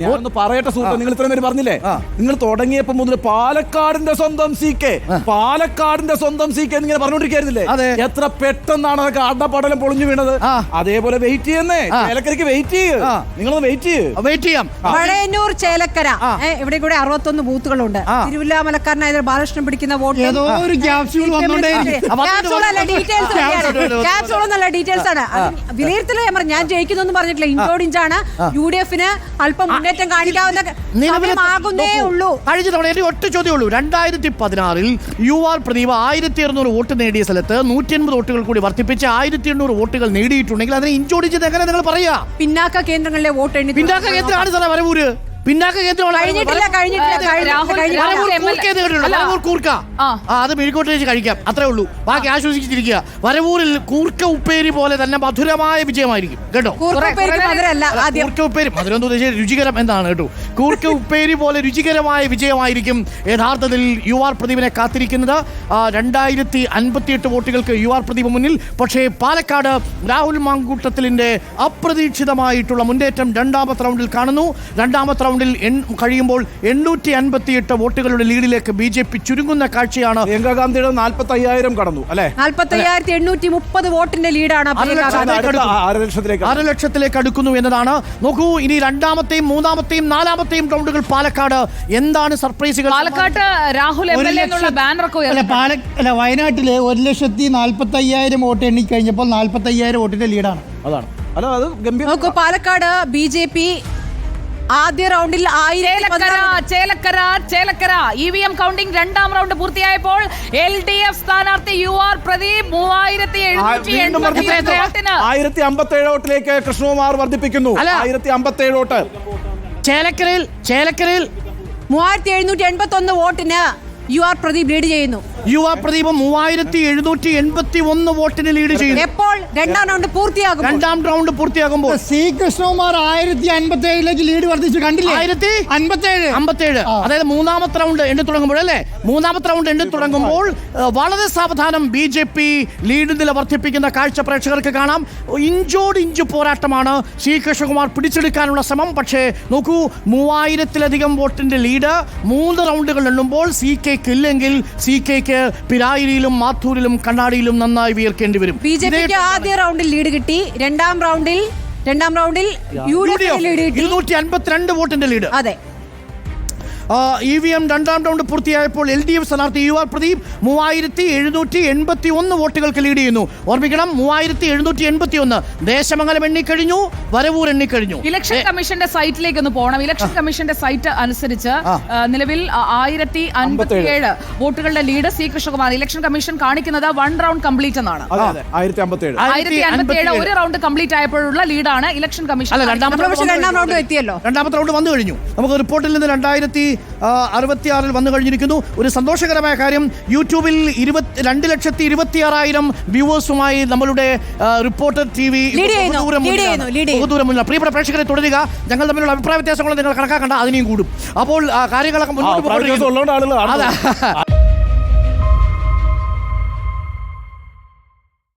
ഞാനൊന്ന് പറയട്ടെ സുഹൃത്ത്, നിങ്ങൾ ഇത്രയും പേര് പറഞ്ഞില്ലേ, നിങ്ങൾ തുടങ്ങിയപ്പോ മുതൽ പാലക്കാടിന്റെ സ്വന്തം CK ഇങ്ങനെ പറഞ്ഞോണ്ടിരിക്കായിരുന്നില്ലേ? എത്ര പെട്ടെന്നാണ് അതൊക്കെ അടപടലം പൊളിഞ്ഞു വീണത്. അതേപോലെ വെയിറ്റ് ചെയ്യുന്നേ, ചേലക്കരയ്ക്ക് വെയിറ്റ് ചെയ്യ്, നിങ്ങളൊന്ന് വെയിറ്റ് ചെയ്യാം. പഴയന്നൂർ ചേലക്കര ഇവിടെ കൂടെ 61 ബൂത്തുകളുണ്ട്. തിരുവല്ലാമലക്കാരനായ ബാലകൃഷ്ണൻ പിടിക്കുന്ന വോട്ട് ഡീറ്റെയിൽസ് ആണ്. വിലയിരുത്തൽ ഞാൻ ജയിക്കുന്നു പറഞ്ഞിട്ടില്ല. ഇഞ്ചോടിഞ്ചാണ്. UDF-ന് അല്പം മുന്നേറ്റം കാണിക്കാവുന്ന സമയമാകുന്നേ ഉള്ളൂ. കഴിഞ്ഞ തവണ എന്റെ ഒറ്റ ചോദ്യമേ ഉള്ളൂ. 2016 UR പ്രദീപ് 1200 വോട്ട് നേടിയ സ്ഥലത്ത് 180 വോട്ടുകൾ കൂടി വർദ്ധിപ്പിച്ച് 1800 വോട്ടുകൾ നേടിയിട്ടുണ്ടെങ്കിൽ അതിനെ ഇഞ്ചോടിച്ചത് എങ്ങനെ നിങ്ങൾ പറയാ? പിന്നാക്ക കേന്ദ്രങ്ങളിലെ വോട്ട് എണ്ണി പിന്നാക്ക കേന്ദ്രമാണ് സാറേ വരവൂര്. പിന്നാക്ക അത് മെഴുക്കോട്ട് കഴിക്കാം, അത്രേ ഉള്ളൂ. ബാക്കി ആശ്വസിച്ചിരിക്കുക. വരവൂരിൽ കൂർക്ക ഉപ്പേരി പോലെ തന്നെ മധുരമായ വിജയമായിരിക്കും കേട്ടോ. കൂർക്ക ഉപ്പേരി മധുരം ഉദ്ദേശിച്ച രുചികരം എന്നാണ് കേട്ടോ. കൂർക്ക ഉപ്പേരി പോലെ രുചികരമായ വിജയമായിരിക്കും യഥാർത്ഥത്തിൽ UR പ്രദീപിനെ കാത്തിരിക്കുന്നത്. 2058 വോട്ടുകൾക്ക് UR പ്രദീപ് മുന്നിൽ. പക്ഷേ പാലക്കാട് രാഹുൽ മാങ്കൂട്ടത്തിലിന്റെ അപ്രതീക്ഷിതമായിട്ടുള്ള മുന്നേറ്റം രണ്ടാമത്തെ റൗണ്ടിൽ കാണുന്നു. രണ്ടാമത്തെ റൗണ്ടിൽ കഴിയുമ്പോൾ 858 വോട്ടുകളുടെ ലീഡിലേക്ക് BJP ചുരുങ്ങുന്ന കാഴ്ചയാണ്. പ്രിയങ്ക ഗാന്ധിയുടെ 45,000 കടന്നു അല്ലെ? 45,830 വോട്ടിന്റെ ലീഡാണ്. 6 ലക്ഷത്തിലേക്ക് അടുക്കുന്നു എന്നതാണ്. നോക്കൂ, ഇനി രണ്ടാമത്തെയും മൂന്നാമത്തെയും നാലാമത്തെയും റൗണ്ടുകൾ പാലക്കാട് എന്താണ് സർപ്രൈസുകൾ? പാലക്കാട് രാഹുൽ വയനാട്ടില് 1,40,45,000 വോട്ട് എണ്ണിക്കഴിഞ്ഞപ്പോൾ 45,000 വോട്ടിന്റെ ലീഡാണ്. അതാണ് അത് ഗംഭീര. പാലക്കാട് BJP ആദ്യ റൗണ്ടിൽ ചേലക്കര EVM കൗണ്ടിംഗ് രണ്ടാം റൗണ്ട് പൂർത്തിയായപ്പോൾ LDF സ്ഥാനാർത്ഥി UR പ്രദീപ് 1057 വോട്ടിലേക്ക് കൃഷ്ണകുമാർ വർദ്ധിപ്പിക്കുന്നു. 1057 വോട്ട്. ചേലക്കരയിൽ 3781 വോട്ടിന് UR പ്രദീപ് ലീഡ് ചെയ്യുന്നു. UR പ്രദീപ് 3781 വോട്ടിന് ലീഡ് ചെയ്യുന്നു. എപ്പോൾ രണ്ടാം റൗണ്ട് പൂർത്തിയാകുമ്പോൾ C കൃഷ്ണകുമാർ 1057 ലീഡ് വർദ്ധിച്ചു. കണ്ടില്ലേ? 1057. അതായത് മൂന്നാമത്തെ റൗണ്ട് എണ്ണി തുടങ്ങുമ്പോൾ അല്ലേ? മൂന്നാമത്തെ റൗണ്ട് എണ്ണി തുടങ്ങുമ്പോൾ വളരെ സാവധാനം BJP ലീഡ് നില വർദ്ധിപ്പിക്കുന്ന കാഴ്ച പ്രേക്ഷകർക്ക് കാണാം. ഇഞ്ചോടിഞ്ച് പോരാട്ടമാണ്. C കൃഷ്ണകുമാർ പിടിച്ചെടുക്കാനുള്ള ശ്രമം. പക്ഷേ നോക്കൂ, 3000-ലധികം വോട്ടിന്റെ ലീഡ് 3 റൗണ്ടുകൾ എണ്ണുമ്പോൾ CKക്ക് ഇല്ലെങ്കിൽ CKക്ക് പിരായിരിയിലും മാത്തൂരിലും കണ്ണാടിയിലും നന്നായി വിയർക്കേണ്ടി വരും. BJPക്ക് ആദ്യ റൗണ്ടിൽ ലീഡ് കിട്ടി. രണ്ടാം റൗണ്ടിൽ UDF ലീഡ് കിട്ടി. 252 വോട്ടിന്റെ ലീഡ്. അതെ. EVM രണ്ടാം റൗണ്ട് പൂർത്തിയായപ്പോൾ LDF സ്ഥാനാർത്ഥി UR പ്രദീപ് 3781 വോട്ടുകൾക്ക് ലീഡ് ചെയ്യുന്നു. ഓർമ്മിക്കണം, 3781. ദേശമംഗലം എണ്ണിക്കഴിഞ്ഞു, വരവൂർ എണ്ണിക്കഴിഞ്ഞു. ഇലക്ഷൻ കമ്മീഷന്റെ സൈറ്റിലേക്ക് ഒന്ന് പോകണം. ഇലക്ഷൻ കമ്മീഷന്റെ സൈറ്റ് അനുസരിച്ച് നിലവിൽ 1057 വോട്ടുകളുടെ lead C Krishnakumar. Election commission കാണിക്കുന്നത് 1 റൗണ്ട് കംപ്ലീറ്റ് എന്നാണ്. 1057 ഒരു റൗണ്ട് കംപ്ലീറ്റ് ആയപ്പോഴുള്ള ലീഡാണ് ഇലക്ഷൻ കമ്മീഷൻ. രണ്ടാമത്തെ റൗണ്ട് വന്നു കഴിഞ്ഞു. നമുക്ക് റിപ്പോർട്ടിൽ നിന്ന് 2066 വന്നു കഴിഞ്ഞിരിക്കുന്നു. ഒരു സന്തോഷകരമായ കാര്യം, യൂട്യൂബിൽ 2,26,000 വ്യൂവേഴ്സുമായി നമ്മളുടെ റിപ്പോർട്ടർ TV ബഹുദൂരമുള്ള പ്രിയപ്പെട്ട പ്രേക്ഷകരെ തുടരുക. ഞങ്ങൾ തമ്മിലുള്ള അഭിപ്രായ വ്യത്യാസങ്ങൾ നിങ്ങൾ കണക്കാക്കണ്ട, അതിനെയും കൂടും. അപ്പോൾ കാര്യങ്ങളൊക്കെ മുന്നോട്ട് പോകും.